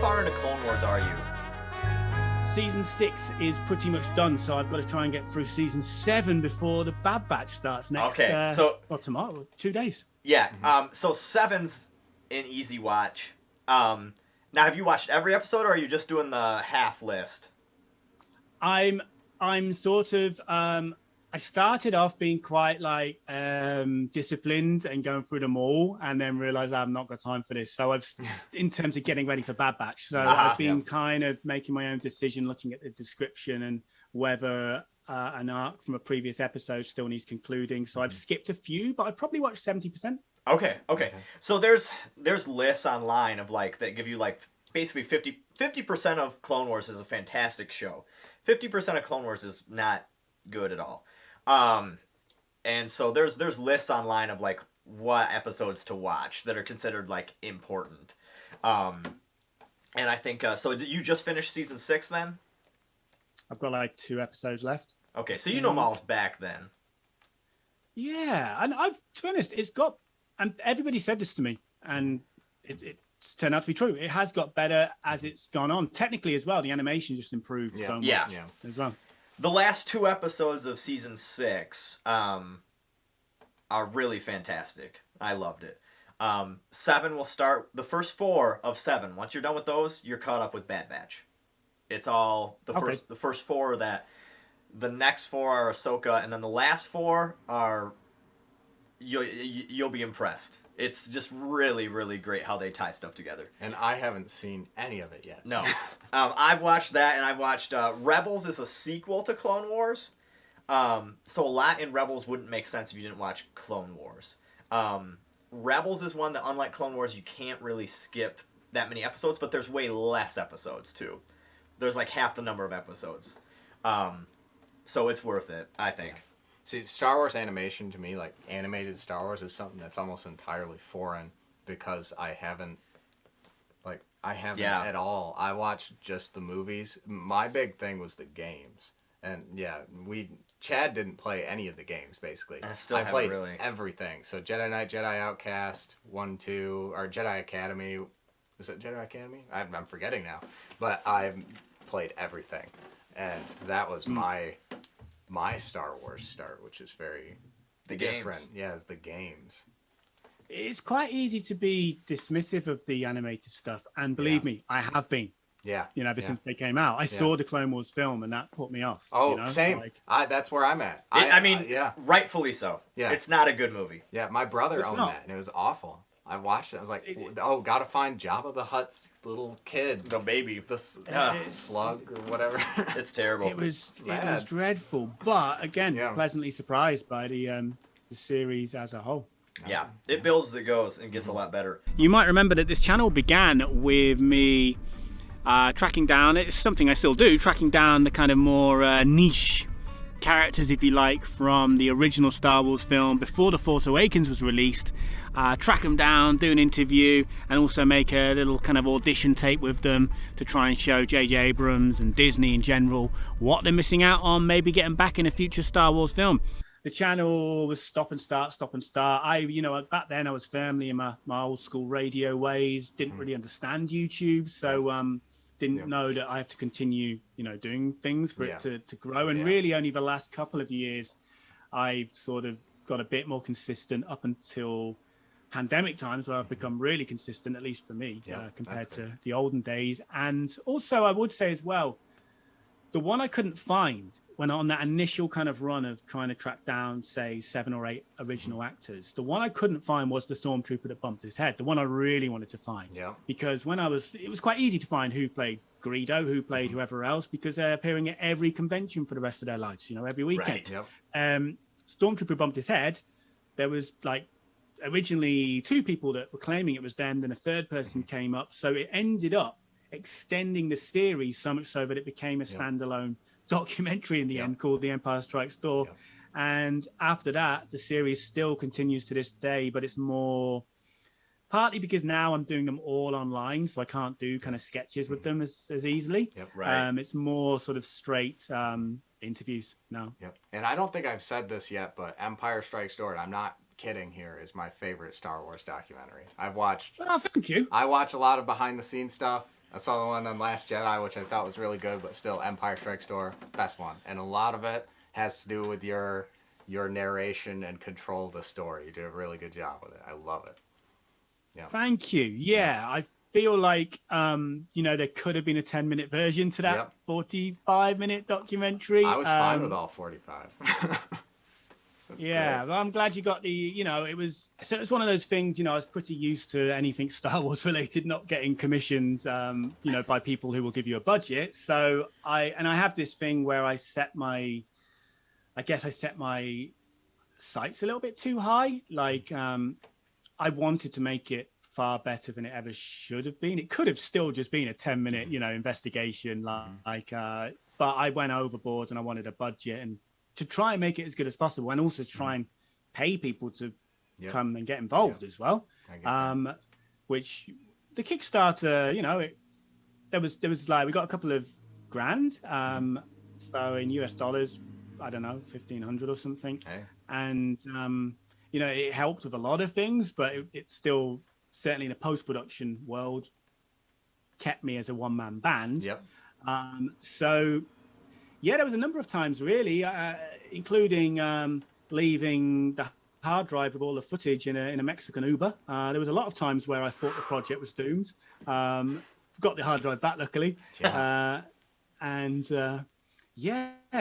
far into Clone Wars are you? Season 6 is pretty much done, so I've got to try and get through season 7 before the Bad Batch starts next. Tomorrow, 2 days. Yeah. So 7's an easy watch. Now, have you watched every episode, or are you just doing the half list? I'm sort of. I started off being quite disciplined and going through them all, and then realized I've not got time for this. So in terms of getting ready for Bad Batch, so I've been kind of making my own decision, looking at the description and whether an arc from a previous episode still needs concluding. So I've skipped a few, but I probably watched 70%. Okay. So there's lists online of that give you basically 50% of Clone Wars is a fantastic show. 50% of Clone Wars is not good at all. And so there's lists online of what episodes to watch that are considered important. And I think so. Did you just finish season 6 then? I've got 2 episodes left. Okay, so you know Maul's back then. Yeah, and to be honest, it's got, and everybody said this to me, and it's turned out to be true. It has got better as it's gone on. Technically as well, the animation just improved so much as well. The last 2 episodes of season 6 are really fantastic. I loved it. 7 will start, the first 4 of 7. Once you're done with those, you're caught up with Bad Batch. It's all the first 4 that the next 4 are Ahsoka, and then the last 4 are you'll be impressed. It's just really, really great how they tie stuff together. And I haven't seen any of it yet. No. I've watched that, and I've watched Rebels is a sequel to Clone Wars. So a lot in Rebels wouldn't make sense if you didn't watch Clone Wars. Rebels is one that, unlike Clone Wars, you can't really skip that many episodes, but there's way less episodes, too. There's half the number of episodes. So it's worth it, I think. Yeah. See, Star Wars animation to me, animated Star Wars, is something that's almost entirely foreign because I haven't at all. I watched just the movies. My big thing was the games. And Chad didn't play any of the games, basically. I played everything. So Jedi Knight, Jedi Outcast, 1, 2, or Jedi Academy. Is it Jedi Academy? I'm forgetting now. But I played everything. And that was my Star Wars start, which is very different. Games. Yeah, it's the games. It's quite easy to be dismissive of the animated stuff, and believe me, I have been. Yeah. Ever since they came out, I saw the Clone Wars film, and that put me off. Oh, same. That's where I'm at. Rightfully so. Yeah. It's not a good movie. Yeah, my brother owned that, and it was awful. I watched it. I was like, gotta find Jabba the Hutt's little kid. The baby. The slug or whatever. It's terrible. It was dreadful. But, again, pleasantly surprised by the series as a whole. Yeah, it builds as it goes and gets a lot better. You might remember that this channel began with me tracking down, it's something I still do, tracking down the kind of more niche characters, if you like, from the original Star Wars film before The Force Awakens was released. Track them down, do an interview, and also make a little kind of audition tape with them to try and show J.J. Abrams and Disney in general what they're missing out on, maybe getting back in a future Star Wars film. The channel was stop and start. Back then I was firmly in my old school radio ways, didn't really understand YouTube, so didn't know that I have to continue, doing things for it to grow. And really only the last couple of years, I've sort of got a bit more consistent up until pandemic times, where I've become really consistent, at least for me, compared to the olden days. And also I would say as well, the one I couldn't find when on that initial kind of run of trying to track down, say, 7 or 8 original actors, the one I couldn't find was the stormtrooper that bumped his head, the one I really wanted to find. Yeah. Because it was quite easy to find who played Greedo, who played whoever else, because they're appearing at every convention for the rest of their lives, every weekend. Right, yep. Stormtrooper bumped his head. There was originally 2 people that were claiming it was them, then a third person came up. So it ended up extending the series so much so that it became a standalone documentary in the end called The Empire Strikes Door. And after that, the series still continues to this day, but it's more partly because now I'm doing them all online, so I can't do kind of sketches with them as easily. It's more sort of straight interviews now. And I don't think I've said this yet, but Empire Strikes Door, and I'm not kidding here, is my favorite Star Wars documentary. I've watched... Oh, thank you. I watch a lot of behind the scenes stuff. I saw the one on Last Jedi, which I thought was really good, but still, Empire Strikes Back, best one. And a lot of it has to do with your narration and control of the story. You did a really good job with it. I love it. Yeah. Thank you. Yeah, I feel like there could have been a 10-minute version to that 45-minute documentary. I was fine with all 45. Yeah, great. Well, I'm glad you got the, it was one of those things, I was pretty used to anything Star Wars related not getting commissioned, by people who will give you a budget. So I have this thing where I set my sights a little bit too high. Like, I wanted to make it far better than it ever should have been. It could have still just been a 10-minute, investigation, but I went overboard and I wanted a budget and to try and make it as good as possible, and also try and pay people to come and get involved as well. Which the Kickstarter, there was like, we got a couple of grand, so in US dollars, I don't know, 1,500 or something. Hey. And it helped with a lot of things, but it still, certainly in the post-production world, kept me as a one-man band. So yeah, there was a number of times really, including leaving the hard drive with all the footage in a Mexican Uber. There was a lot of times where I thought the project was doomed. Got the hard drive back, luckily. Yeah. There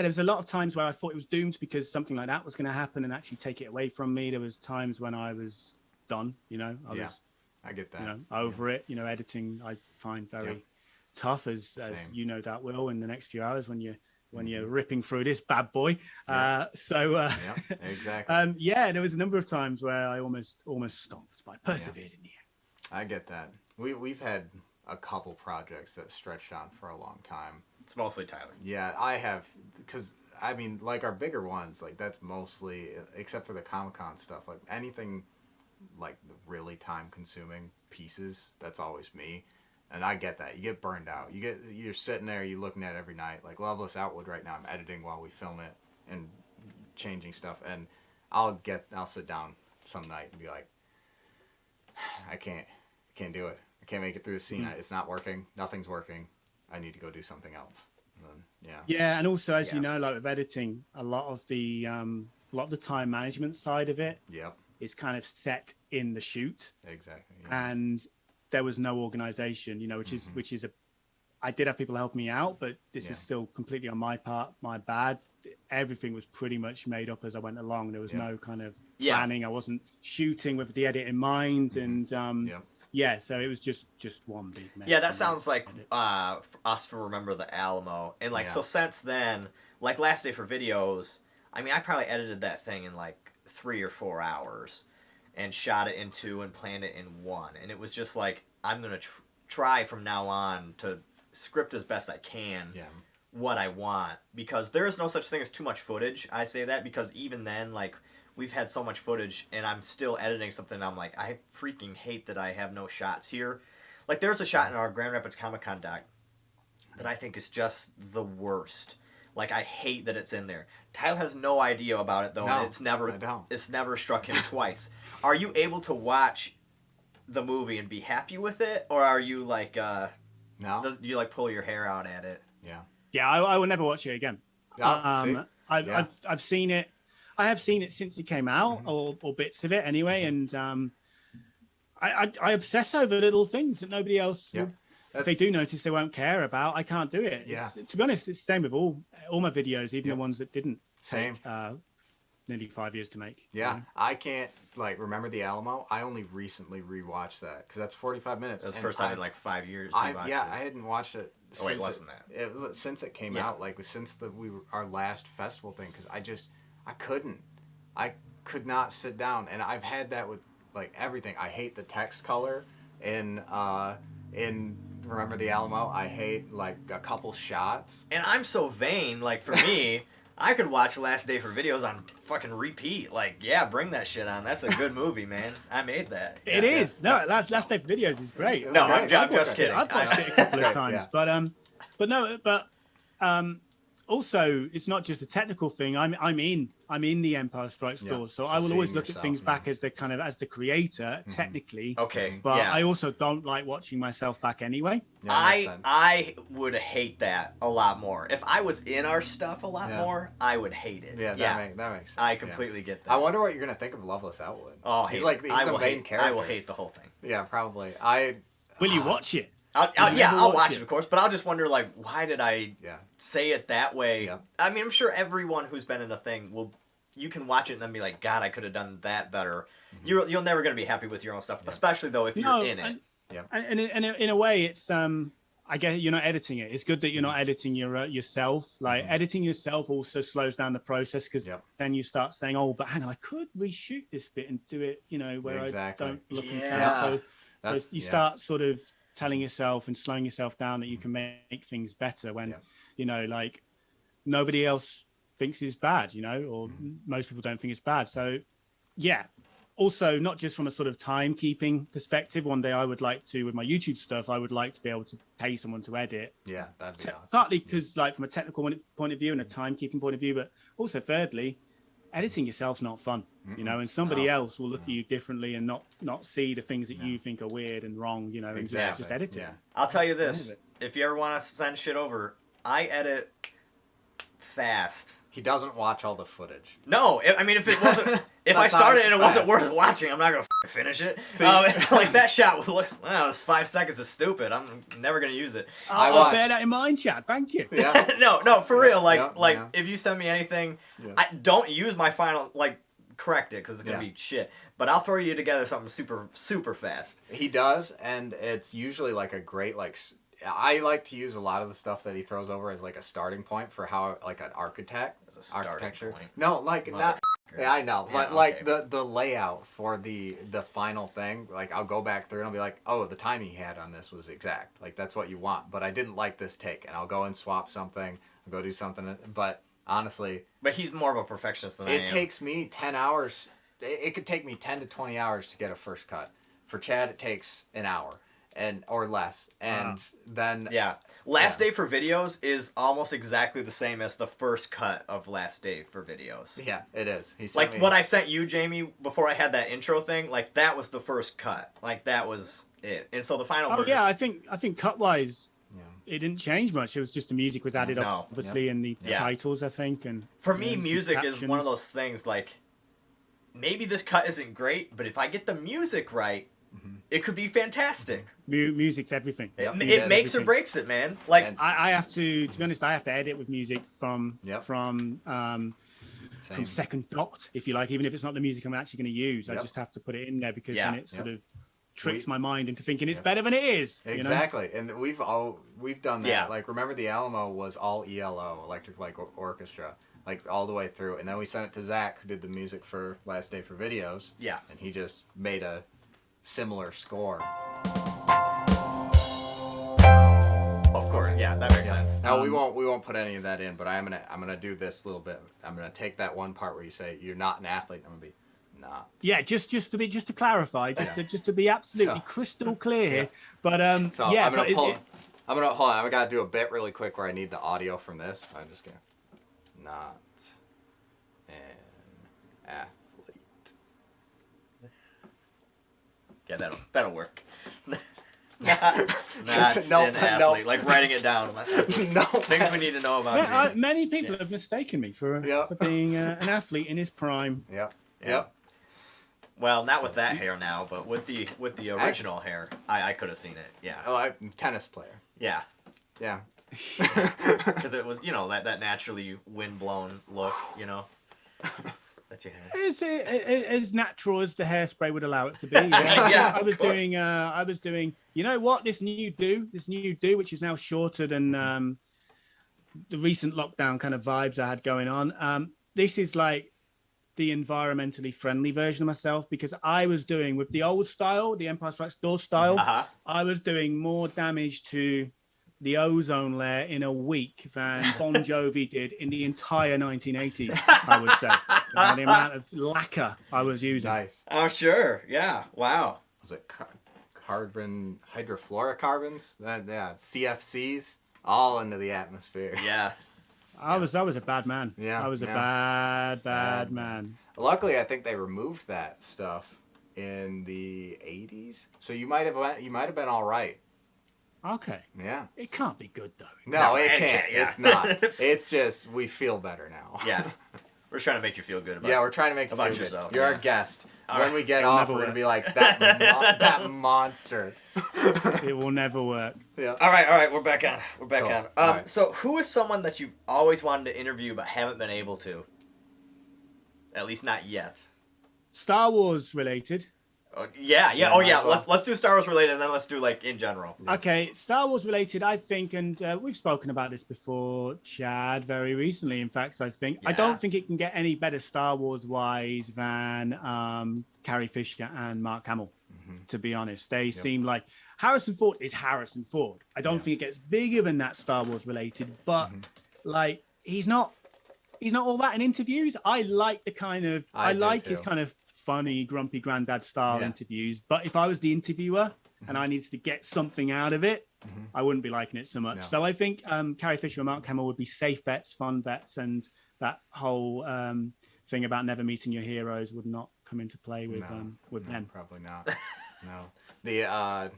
was a lot of times where I thought it was doomed because something like that was going to happen and actually take it away from me. There was times when I was done, I get that. Over it. Editing I find very tough, as you no doubt will in the next few hours when you're ripping through this bad boy. Exactly. There was a number of times where I almost stopped, but I persevered in the end. I get that. We've had a couple projects that stretched on for a long time. It's mostly Tyler. Yeah, I have, because like our bigger ones, like that's mostly, except for the Comic-Con stuff, like anything like the really time-consuming pieces, that's always me. And I get that. You get burned out. You're sitting there, you're looking at it every night. Like Loveless Outwood right now, I'm editing while we film it and changing stuff. And I'll sit down some night and be like, I can't do it. I can't make it through the scene. It's not working. Nothing's working. I need to go do something else. And then, Yeah, and also as you know, like with editing, a lot of the time management side of it is kind of set in the shoot. Exactly. Yeah. And there was no organization, which is I did have people help me out, but this is still completely on my part, my bad. Everything was pretty much made up as I went along. There was no kind of planning. I wasn't shooting with the edit in mind, and so it was just one big mess. Yeah, that sounds like us for Remember the Alamo, and so since then, like Last Day for Videos, I probably edited that thing in like 3 or 4 hours. And shot it in 2 and planned it in 1. And it was just like, I'm going to try from now on to script as best I can what I want. Because there is no such thing as too much footage. I say that because even then, like, we've had so much footage and I'm still editing something and I'm like, I freaking hate that I have no shots here. Like, there's a shot in our Grand Rapids Comic-Con doc that I think is just the worst. Like, I hate that it's in there. Tyler has no idea about it, though, and it's never struck him twice. Are you able to watch the movie and be happy with it, or are you like, do you like pull your hair out at it? Yeah, I will never watch it again. I've seen it. I have seen it since it came out, or bits of it anyway, and I obsess over little things that nobody else would. If they do notice, they won't care about. I can't do it. To be honest, it's the same with all my videos, even the ones that didn't take nearly 5 years to make. I can't Remember the Alamo. I only recently rewatched that because that's 45 minutes. That's the first time in like 5 years. I hadn't watched it. Since it came out, since our last festival thing, because I could not sit down, and I've had that with like everything. I hate the text color in Remember the Alamo. I hate like a couple shots. And I'm so vain, like for me, I could watch Last Day for Videos on fucking repeat. Like, bring that shit on. That's a good movie, man. I made that. It is. No, Last Day for Videos is great. No, I'm just kidding. I've watched it a couple of times. also, it's not just a technical thing. I'm in the Empire Strikes stores, so I will always look at things back as the creator, technically. Okay. But I also don't like watching myself back anyway. Yeah, I would hate that a lot more. If I was in our stuff a lot more, I would hate it. Yeah, that makes sense. I completely get that. I wonder what you're gonna think of Loveless Outwood. Oh, he's the main character. I will hate the whole thing. Yeah, probably. Will you watch it? I'll watch it, of course, but I'll just wonder, like, why did I say it that way? Yeah. I mean, I'm sure everyone who's been in a thing you can watch it and then be like, God, I could have done that better. Mm-hmm. You're never going to be happy with your own stuff, especially, though, if you're in it. And in a way, it's, I guess you're not editing it. It's good that you're not editing yourself. Like, editing yourself also slows down the process, because then you start saying, oh, but hang on, I could reshoot this bit and do it, where I don't look and sound. So you start sort of telling yourself and slowing yourself down that you can make things better when, like, nobody else thinks it's bad, or most people don't think it's bad. So, also, not just from a sort of timekeeping perspective, one day I would like to, with my YouTube stuff, I would like to be able to pay someone to edit. Yeah, that'd be awesome. Partly because, like, from a technical point of view and a timekeeping point of view, but also, thirdly, editing yourself's not fun, and somebody else will look at you differently and not see the things that you think are weird and wrong, and just edit it. Yeah. I'll tell you this, if you ever want to send shit over, I edit fast. He doesn't watch all the footage. No, I mean, if it wasn't, if I started and it wasn't worth watching, I'm not gonna finish it. Like that shot was like, wow, this 5 seconds is stupid. I'm never gonna use it. I'll bear that in mind, Chad. Thank you. Yeah. no, for real. Like, if you send me anything, I don't use my final, correct it, because it's gonna be shit. But I'll throw you together something super, super fast. He does, and it's usually like a great I like to use a lot of the stuff that he throws over as like a starting point for how an architecture. Point. No, not. Yeah, I know, but the layout for the final thing, like I'll go back through and I'll be like, oh, the time he had on this was exact. Like that's what you want, but I didn't like this take, and I'll go and swap something, I'll go do something. But honestly, he's more of a perfectionist than I am. It takes me 10 hours. It could take me 10 to 20 hours to get a first cut. For Chad, it takes an hour. Or less, and then Last Day for Videos is almost exactly the same as the first cut of Last Day for Videos. Yeah, it is. What I sent you, Jamie, before I had that intro thing, like that was the first cut, like that was it, and so the final. Oh yeah, I think cut wise, it didn't change much. It was just the music was added up, obviously, and the titles, I think, and for me, music is one of those things. Like maybe this cut isn't great, but if I get the music right. It could be fantastic. Music's everything. It makes or breaks it, man. Like I have to be honest, I have to edit with music from second thought, if you like, even if it's not the music I'm actually going to use. I just have to put it in there because then it sort of tricks my mind into thinking it's better than it is. Exactly, and we've done that. Yeah. Like remember the Alamo was all ELO, electric light orchestra. Like all the way through, and then we sent it to Zach, who did the music for Last Day for Videos. Yeah, and he just made a similar score. Of course, that makes sense. Now we won't put any of that in, but I'm gonna do this little bit. I'm gonna take that one part where you say you're not an athlete. I'm gonna be not. Yeah, just to clarify, just to be absolutely crystal clear here. But I'm gonna hold on. I gotta do a bit really quick where I need the audio from this. I'm just gonna not an athlete. Yeah, that'll work. That's an athlete. Like writing it down. Things we need to know about. Many people have mistaken me for being an athlete in his prime. Yep. Well, not with that hair now, but with the original hair, I could have seen it. Yeah. Oh, I'm a tennis player. Yeah. Yeah. Because it was, that naturally wind-blown look, that you had. It's as natural as the hairspray would allow it to be. I was doing. You know what? This new do, which is now shorter than the recent lockdown kind of vibes I had going on. This is like the environmentally friendly version of myself, because I was doing with the old style, the Empire Strikes Door style. I was doing more damage to the ozone layer in a week than Bon Jovi did in the entire 1980s, I would say. The amount of lacquer I was using. Nice. Oh, sure. Yeah. Wow. Was it carbon, hydrofluorocarbons? CFCs, all into the atmosphere. Yeah. I was a bad man. Yeah, I was a bad man. Luckily, I think they removed that stuff in the 80s, so you might have been all right. Okay. Yeah. It can't be good though. No, it can't. Yeah. It's not. It's just we feel better now. Yeah. We're trying to make you feel good about. Yeah, we're trying to make you feel yourself. Good. You're our guest. All when right. we get off, we're gonna be like that monster. It will never work. Yeah. All right. We're back on. Cool. Right. So who is someone that you've always wanted to interview but haven't been able to? At least not yet. Star Wars related. Yeah. Oh yeah. Let's do Star Wars related, and then let's do like in general. Yeah. Okay, Star Wars related. I think, and we've spoken about this before, Chad, very recently. In fact, I don't think it can get any better Star Wars wise than Carrie Fisher and Mark Hamill. Mm-hmm. To be honest, they seem like Harrison Ford is Harrison Ford. I don't think it gets bigger than that Star Wars related, but like he's not all that in interviews. I like the kind of I like his kind of funny, grumpy granddad style interviews. But if I was the interviewer and I needed to get something out of it, I wouldn't be liking it so much. No. So I think Carrie Fisher and Mark Hamill would be safe bets, fun bets, and that whole thing about never meeting your heroes would not come into play with them. Probably not. No. The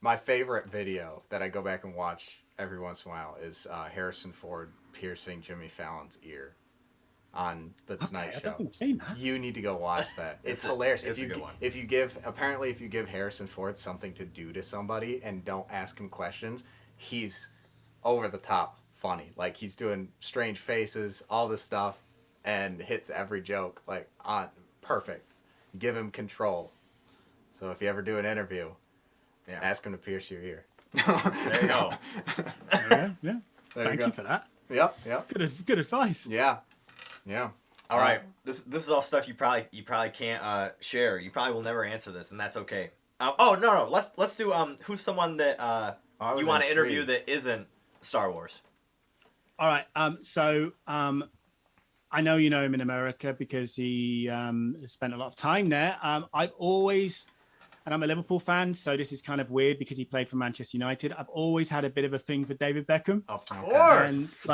my favorite video that I go back and watch every once in a while is Harrison Ford piercing Jimmy Fallon's ear on the Tonight Show. I don't think I've seen that. You need to go watch that. It's hilarious. It's a good one. If you give Harrison Ford something to do to somebody and don't ask him questions, he's over the top funny. Like he's doing strange faces, all this stuff, and hits every joke like on perfect. Give him control. So if you ever do an interview, ask him to pierce your ear. There you go. Yeah. Thank you for that. Yep. That's good advice. Yeah. All right. This is all stuff you probably can't share. You probably will never answer this, and that's okay. No. Let's do who's someone that you want to interview that isn't Star Wars. All right. I know you know him in America because he has spent a lot of time there. I've always, and I'm a Liverpool fan, so this is kind of weird because he played for Manchester United. I've always had a bit of a thing for David Beckham. Of course.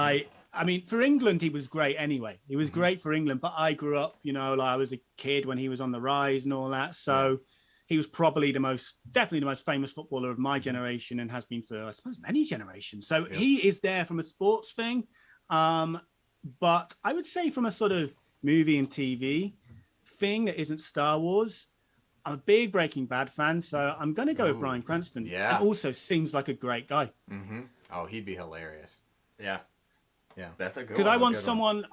And for England, he was great anyway. He was great for England, but I grew up, I was a kid when he was on the rise and all that. So he was probably definitely the most famous footballer of my generation and has been for, I suppose, many generations. So he is there from a sports thing. But I would say from a sort of movie and TV thing that isn't Star Wars, I'm a big Breaking Bad fan, so I'm going to go with Bryan Cranston. Yeah. And also seems like a great guy. Mm-hmm. Oh, he'd be hilarious. Yeah. That's a good one. Because I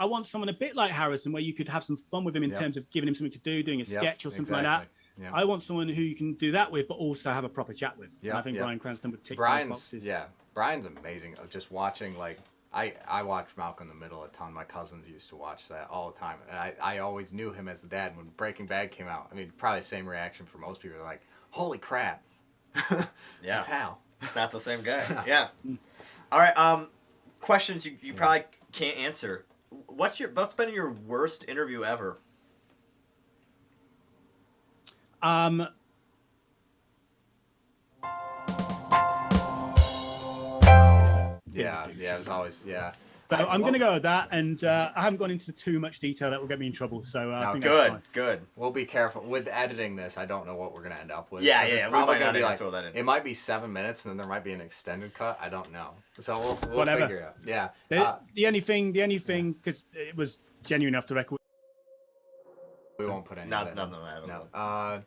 want someone a bit like Harrison, where you could have some fun with him in terms of giving him something to do, doing a sketch or something like that. Yep. I want someone who you can do that with, but also have a proper chat with. Yep. And I think Bryan Cranston would tick those boxes. Yeah, Bryan's amazing. Just watching, like, I watched Malcolm in the Middle a ton. My cousins used to watch that all the time. And I always knew him as the dad. When Breaking Bad came out, I mean, probably the same reaction for most people. They're like, holy crap. That's Hal. It's not the same guy. Yeah. All right. Questions you probably can't answer. What's been your worst interview ever? It was always So I'm going to go with that, and I haven't gone into too much detail that will get me in trouble. So I think that's fine. Good. We'll be careful with editing this. I don't know what we're going to end up with. Yeah. It's probably going to be throw that in. It might be 7 minutes, and then there might be an extended cut. I don't know. So we'll figure it out. Yeah. The only thing, because it was genuine enough to record. We won't put any. No.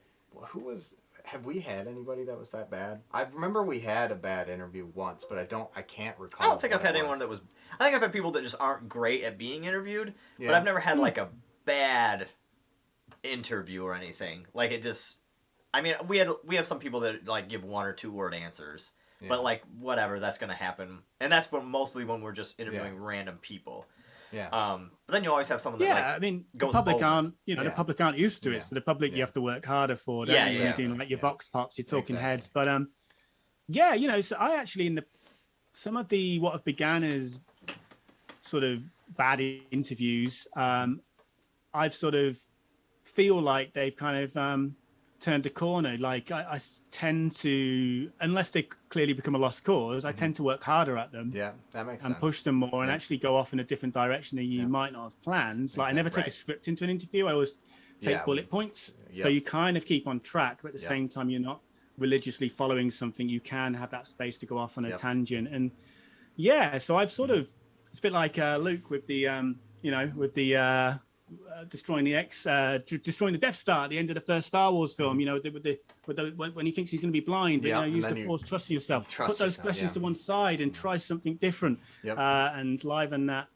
Who was? Have we had anybody that was that bad? I remember we had a bad interview once, but I can't recall. I don't think I've had anyone that was. I think I've had people that just aren't great at being interviewed, but I've never had like a bad interview or anything. Like it just. I mean, we have some people that like give 1 or 2 word answers, but like whatever, that's gonna happen, and that's mostly when we're just interviewing random people. Yeah. But then you always have someone that the public aren't, the public aren't used to it. So the public you have to work harder for. Like your vox pops, your talking heads. But so I actually some of the what have began as sort of bad interviews, I've sort of feel like they've kind of turned a corner. Like I tend to, unless they clearly become a lost cause, I tend to work harder at them. Yeah, that makes and sense. push them more and actually go off in a different direction that you might not have planned. Like I never take a script into an interview. I always take bullet points. So you kind of keep on track, but at the same time, you're not religiously following something. You can have that space to go off on a tangent. And so I've sort of, it's a bit like Luke with the, with the destroying the Death Star at the end of the first Star Wars film. When he thinks he's going to be blind, use the Force, trust yourself, put those questions to one side and try something different, and liven that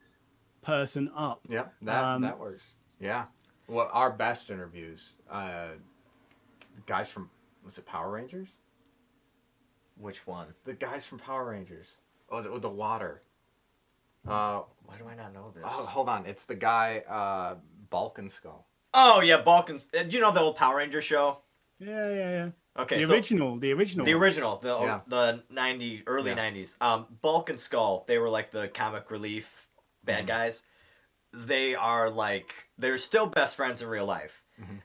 person up. Yep, that works. Yeah. Well, our best interviews, guys from, was it Power Rangers? Which one? The guys from Power Rangers. Oh, was it with the water? Why do I not know this? Oh, hold on. It's the guy, Balkan Skull. Oh, yeah, Balkan. Do you know the old Power Ranger show? Yeah. Okay, the original, the 90 early 90s. Balkan Skull, they were like the comic relief bad guys. They're still best friends in real life.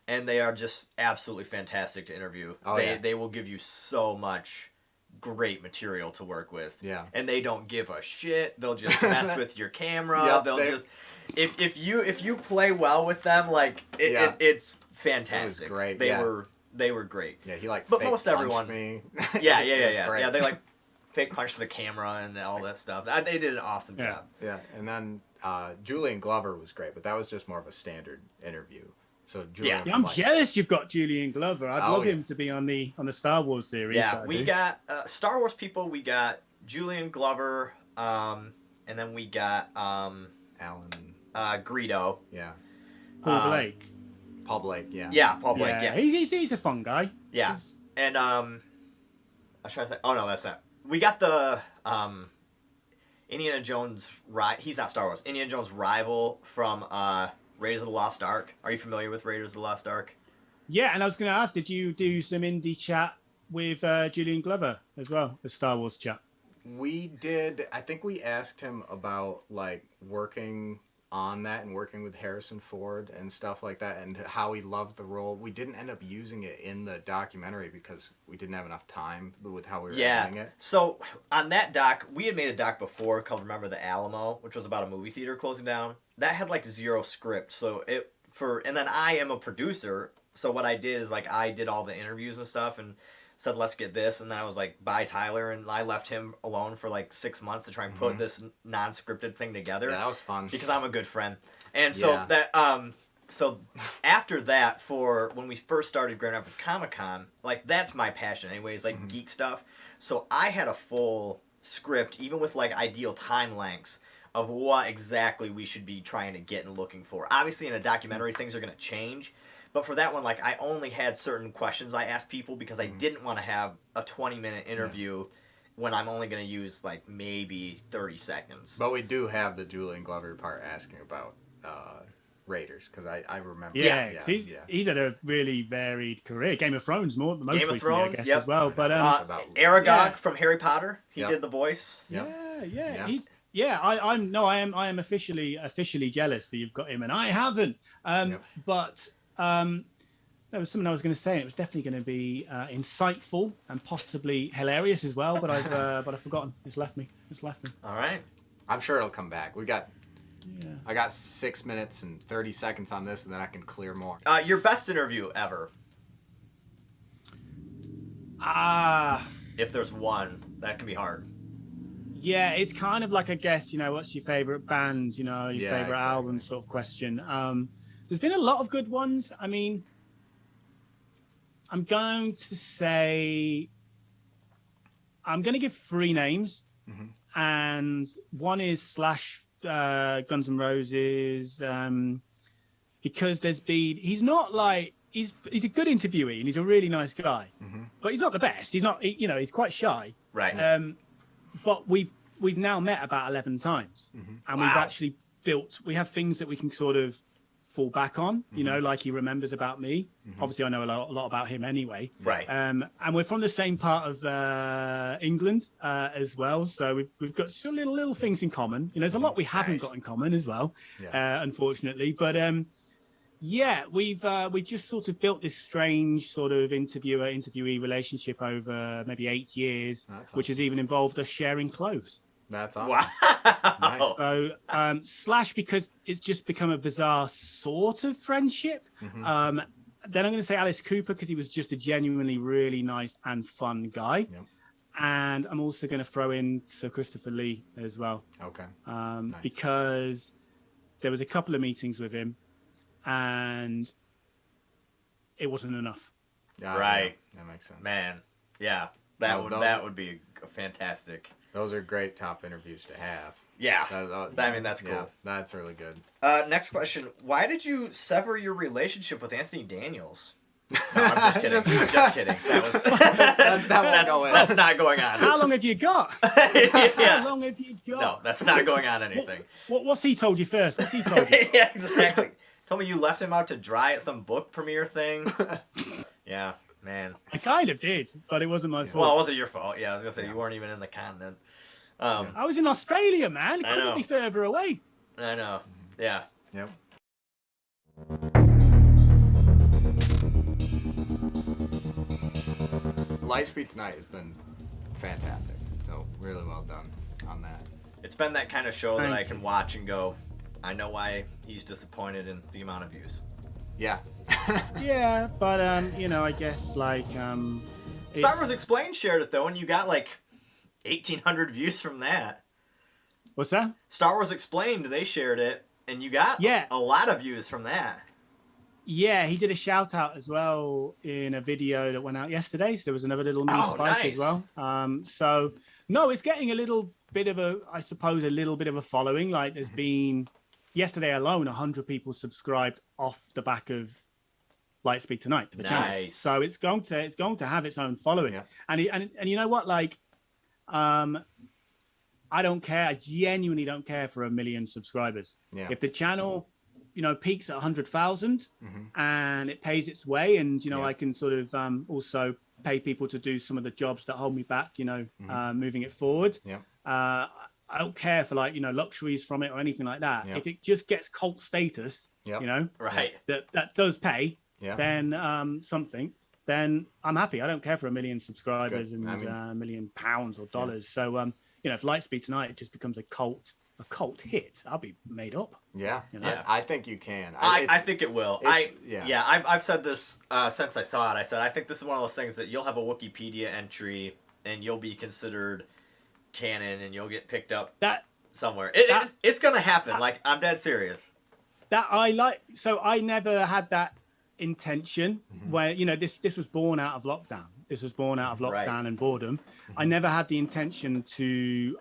And they are just absolutely fantastic to interview. They will give you so much great material to work with. Yeah. And they don't give a shit. They'll just mess with your camera. If you play well with them, like it's fantastic. It was great. They were great. Yeah, he but most everyone me. Yeah. Yeah, they like fake punch the camera and all that stuff. They did an awesome job. Yeah, and then Julian Glover was great, but that was just more of a standard interview. So Julian I'm jealous you've got Julian Glover. I'd love him to be on the Star Wars series. Yeah, we got Star Wars people. We got Julian Glover, and then we got Alan Greedo. Yeah. Paul Blake. Paul Blake. Yeah. Yeah, Paul Blake. Yeah. He's a fun guy. Yeah. And I was trying to say. Oh no, that's not. We got the Indiana Jones. He's not Star Wars. Indiana Jones rival from Raiders of the Lost Ark. Are you familiar with Raiders of the Lost Ark? Yeah, and I was going to ask, did you do some indie chat with Julian Glover as well, the Star Wars chat? We did. I think we asked him about like working on that and working with Harrison Ford and stuff like that and how he loved the role. We didn't end up using it in the documentary because we didn't have enough time with how we were editing it. So on that doc, we had made a doc before called Remember the Alamo, which was about a movie theater closing down. That had like zero script. And then I am a producer. So what I did is like I did all the interviews and stuff and said, let's get this. And then I was like, bye, Tyler. And I left him alone for like 6 months to try and put this non-scripted thing together. Yeah, that was fun. Because I'm a good friend. And so so after that, for when we first started Grand Rapids Comic-Con, like that's my passion anyways, like geek stuff. So I had a full script, even with like ideal time lengths of what exactly we should be trying to get and looking for. Obviously in a documentary, things are going to change. But for that one, like I only had certain questions I asked people because I didn't want to have a 20-minute interview when I'm only going to use like maybe 30 seconds. But we do have the Julian Glover part asking about Raiders because I remember. He's had a really varied career. Game of Thrones most recently, I guess, as well. But Aragog from Harry Potter, he did the voice. I am officially jealous that you've got him and I haven't. But there was something I was going to say. And it was definitely going to be insightful and possibly hilarious as well. But I've forgotten. It's left me. All right. I'm sure it'll come back. I got 6 minutes and 30 seconds on this, and then I can clear more. Your best interview ever? If there's one, that can be hard. Yeah, it's kind of like, I guess, what's your favorite band, your favorite album sort of question. There's been a lot of good ones. I mean, I'm going to give 3 names. And one is Slash, Guns N' Roses, because he's not like, he's a good interviewee and he's a really nice guy, but he's not the best. He's not, he's quite shy. Right. But we've now met about 11 times and we've actually we have things that we can sort of fall back on, like he remembers about me. Obviously I know a lot about him anyway. Right. And we're from the same part of England as well. So we've got some little things in common. There's a lot we haven't got in common as well, unfortunately. But Yeah, we've just sort of built this strange sort of interviewee relationship over maybe 8 years, which has even involved us sharing clothes. That's awesome. Wow. Nice. So slash because it's just become a bizarre sort of friendship. Mm-hmm. Then I'm going to say Alice Cooper because he was just a genuinely really nice and fun guy. Yep. And I'm also going to throw in Sir Christopher Lee as well. Okay. Nice. Because there was a couple of meetings with him, and it wasn't enough. Yeah, right. Yeah, that makes sense. Man, yeah, that would be fantastic. Those are great top interviews to have. Yeah, I mean that's cool. Yeah, that's really good. Next question: why did you sever your relationship with Anthony Daniels? No, I'm just kidding. I'm just kidding. That's not going on. How long have you got? Yeah. How long have you got? No, that's not going on anything. What's he told you first? What's he told you? Yeah, exactly. Told me you left him out to dry at some book premiere thing. Yeah, man. I kind of did, but it wasn't my fault. Well, it wasn't your fault. Yeah, I was gonna say you weren't even in the continent. I was in Australia, man. It couldn't be further away. I know. Yeah. Yep. Lightspeed Tonight has been fantastic. So really well done on that. It's been that kind of show that I can watch and go, I know why he's disappointed in the amount of views. Yeah. Yeah, but I guess like Star Wars Explained shared it though, and you got like 1,800 views from that. What's that? Star Wars Explained, they shared it, and you got a lot of views from that. Yeah, he did a shout out as well in a video that went out yesterday. So there was another little news spike as well. So no, it's getting a little bit of a following. Like there's been yesterday alone, 100 people subscribed off the back of Lightspeed Tonight to the channel. So it's going to have its own following. Yeah. And you know what? Like, I don't care. I genuinely don't care for 1 million subscribers. Yeah. If the channel peaks at 100,000 and it pays its way, and I can sort of also pay people to do some of the jobs that hold me back, moving it forward. Yeah. I don't care for luxuries from it or anything like that. If it just gets cult status, right, that does pay, then then I'm happy. I don't care for 1 million subscribers and £1 million or dollars. So if Lightspeed Tonight just becomes a cult hit, I'll be made up. Yeah, I think you can. I think it will. I've said this since I saw it. I said I think this is one of those things that you'll have a Wikipedia entry and you'll be considered canon and you'll get picked up somewhere. It's gonna happen. I'm dead serious. So I never had that intention where this was born out of lockdown. This was born out of lockdown and boredom. I never had the intention to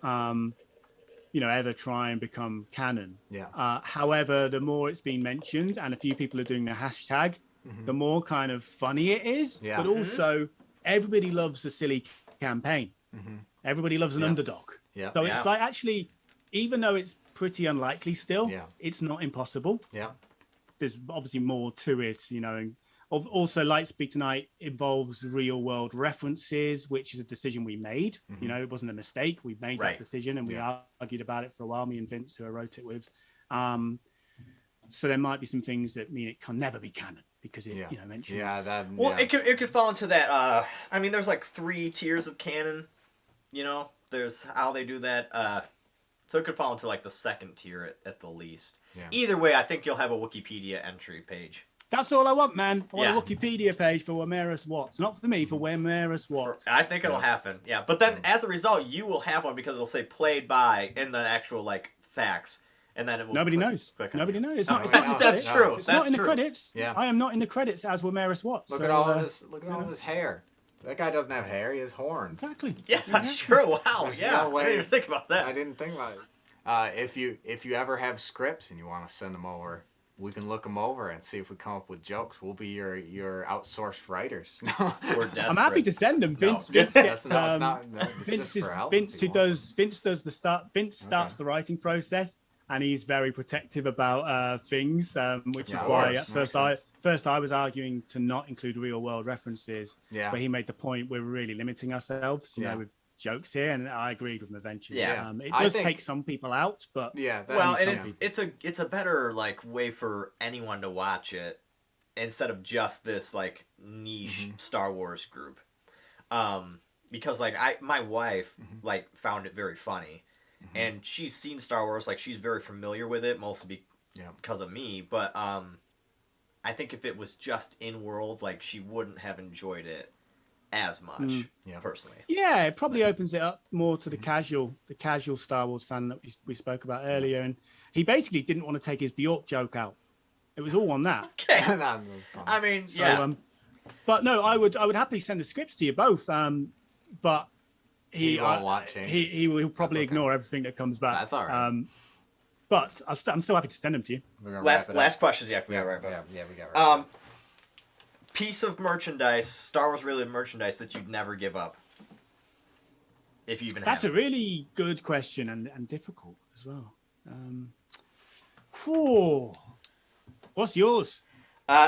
ever try and become canon. Yeah. However, the more it's been mentioned and a few people are doing the hashtag, the more kind of funny it is. Yeah. But also, everybody loves a silly campaign. Everybody loves an underdog. Yeah. So it's like, actually, even though it's pretty unlikely still, it's not impossible. Yeah. There's obviously more to it, and also Lightspeed Tonight involves real world references, which is a decision we made. It wasn't a mistake. We made that decision and we argued about it for a while, me and Vince, who I wrote it with. So there might be some things that mean it can never be canon because it mentions. It could fall into that. There's like 3 tiers of canon. There's how they do that. So it could fall into like the second tier at the least. Yeah. Either way, I think you'll have a Wikipedia entry page. That's all I want, man. I want a Wikipedia page for Wamaris Watts. Not for me, for Wamaris Watts. I think it'll happen. Yeah. But then as a result, you will have one because it'll say played by in the actual facts. And then it will Nobody knows. Nobody knows. That's true. It's not in the credits. Yeah. I am not in the credits as Wamaris Watts. Look at all of his hair. That guy doesn't have hair. He has horns. Exactly. Yeah, that's true. Wow. No way. I didn't even think about that. I didn't think about it. If you ever have scripts and you want to send them over, we can look them over and see if we come up with jokes. We'll be your outsourced writers. We're desperate. I'm happy to send them. Vince gets Vince starts the writing process, and he's very protective about things, which is why at first I was arguing to not include real world references. Yeah. But he made the point we're really limiting ourselves. jokes here, and I agreed with him eventually. Yeah. It does take some people out, but it's a better like way for anyone to watch it instead of just this like niche Star Wars group. Because like my wife like found it very funny, and she's seen Star Wars, like she's very familiar with it, mostly because of me. But I think if it was just in world, like she wouldn't have enjoyed it as much personally. Yeah, it probably opens it up more to the casual Star Wars fan that we spoke about earlier, and he basically didn't want to take his Bjork joke out. It was all on that. Okay. I mean, but no, I would happily send the scripts to you both. But he will probably ignore everything that comes back. That's all right. But I'm still happy to send them to you. Last questions, we got right. We got right. Piece of merchandise, Star Wars related merchandise that you'd never give up. If you even That's a really good question and difficult as well. What's yours?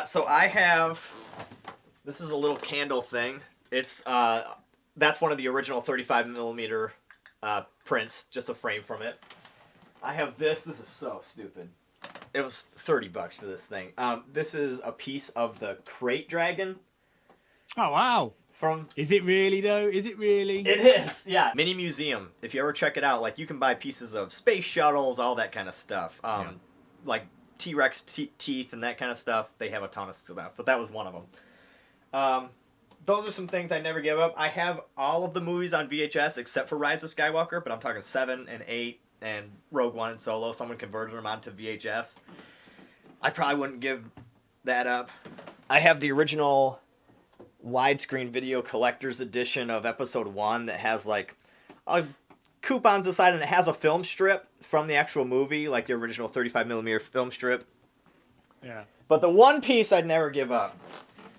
So I have, this is a little candle thing. It's that's one of the original 35mm prints, just a frame from it. I have this. This is so stupid. It was $30 for this thing. This is a piece of the Crate Dragon. Oh wow! Is it really though? Is it really? It is. Yeah. Mini museum. If you ever check it out, like you can buy pieces of space shuttles, all that kind of stuff. Like T-Rex teeth and that kind of stuff. They have a ton of stuff, but that was one of them. Those are some things I never give up. I have all of the movies on VHS except for Rise of Skywalker, but I'm talking 7 and 8 and Rogue One and Solo. Someone converted them onto VHS. I probably wouldn't give that up. I have the original widescreen video collector's edition of Episode 1 that has like coupons aside, and it has a film strip from the actual movie, like the original 35mm film strip. Yeah. But the one piece I'd never give up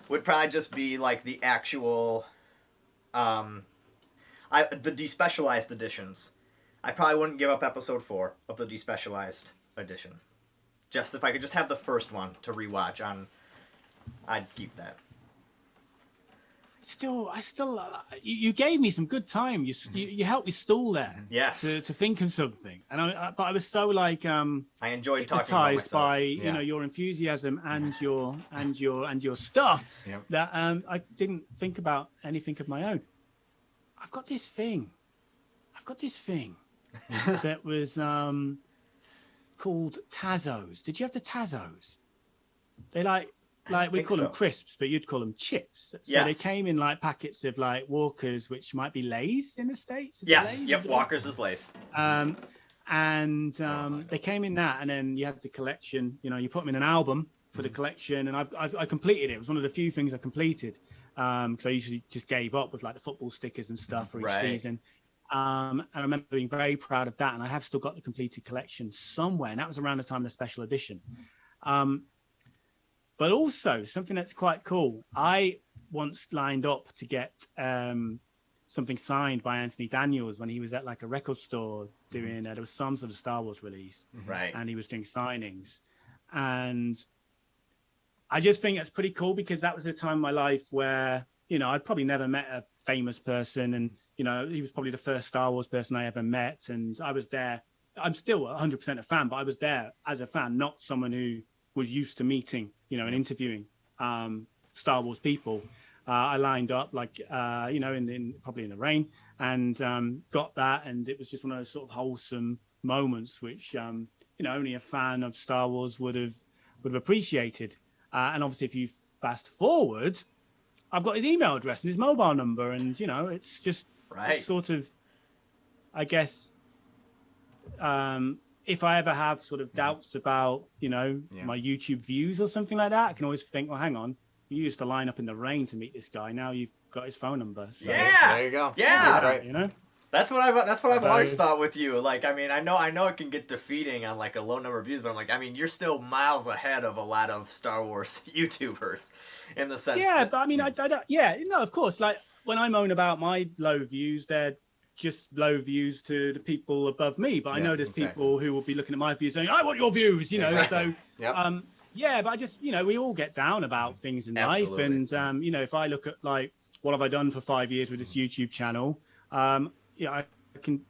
would probably just be like the actual, the despecialized editions. I probably wouldn't give up Episode 4 of the despecialized edition. Just if I could just have the first one to rewatch on, I'd keep that. You gave me some good time. You helped me stall there. Yes. To think of something, and but I was so like I enjoyed talking about myself. by your enthusiasm and your stuff that I didn't think about anything of my own. I've got this thing that was called Tazos. Did you have the Tazos? They like we call them crisps, but you'd call them chips. So they came in like packets of like Walkers, which might be Lay's in the States. Yes, yep, Walkers is Lay's. They came in that, and then you had the collection. You put them in an album for the collection, and I completed it. It was one of the few things I completed. Because I usually just gave up with like the football stickers and stuff for each season. I remember being very proud of that, and I have still got the completed collection somewhere, and that was around the time of the special edition. But also something that's quite cool. I once lined up to get something signed by Anthony Daniels when he was at like a record store doing. There was some sort of Star Wars release, right? And he was doing signings, and I just think that's pretty cool because that was a time in my life where I'd probably never met a famous person, and he was probably the first Star Wars person I ever met, and I was there. I'm still 100% a fan, but I was there as a fan, not someone who was used to meeting, and interviewing Star Wars people. I lined up probably in the rain, and got that, and it was just one of those sort of wholesome moments, which only a fan of Star Wars would have appreciated. And obviously, if you fast forward, I've got his email address and his mobile number, and it's just sort of, I guess. If I ever have sort of doubts about, my YouTube views or something like that, I can always think, well, hang on, you used to line up in the rain to meet this guy. Now you've got his phone number. So, there you go. Yeah. Right. That's what I've always thought with you. Like, I mean, I know it can get defeating on like a low number of views, but I'm like, I mean, you're still miles ahead of a lot of Star Wars YouTubers in the sense. Yeah, but I mean, I don't. Yeah, no, of course. Like when I moan about my low views, they're just low views to the people above me, but I know there's people who will be looking at my views saying, I want your views, so but I just, we all get down about things in life, and if I look at like what have I done for 5 years with this YouTube channel, I can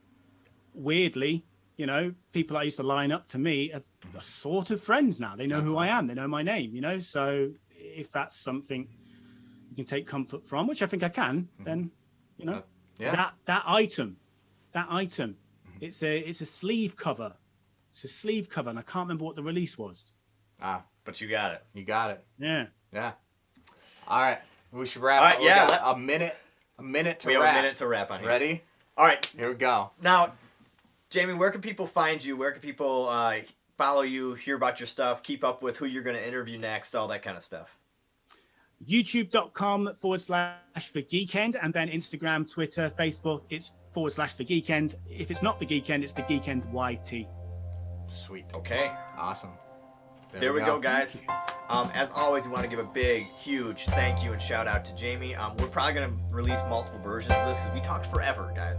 weirdly, you know, people that used to line up to me are sort of friends now. They know who I am. They know my name, you know. So if that's something you can take comfort from, which I think I can, then, you know, that item, it's a sleeve cover. It's a sleeve cover, and I can't remember what the release was. But you got it. You got it. Yeah. Yeah. All right. We should wrap. All right, a minute to wrap. We have a minute to wrap on here. Ready? All right. Here we go. Now, Jamie, where can people find you? Where can people follow you, hear about your stuff, keep up with who you're going to interview next, all that kind of stuff? YouTube.com/for Geeknd, and then Instagram, Twitter, Facebook, it's /for Geeknd. If it's not the Geeknd, it's the Geeknd YT. Sweet. Okay. Awesome. There we go, guys. As always, we want to give a big, huge thank you and shout out to Jamie. We're probably going to release multiple versions of this because we talked forever, guys.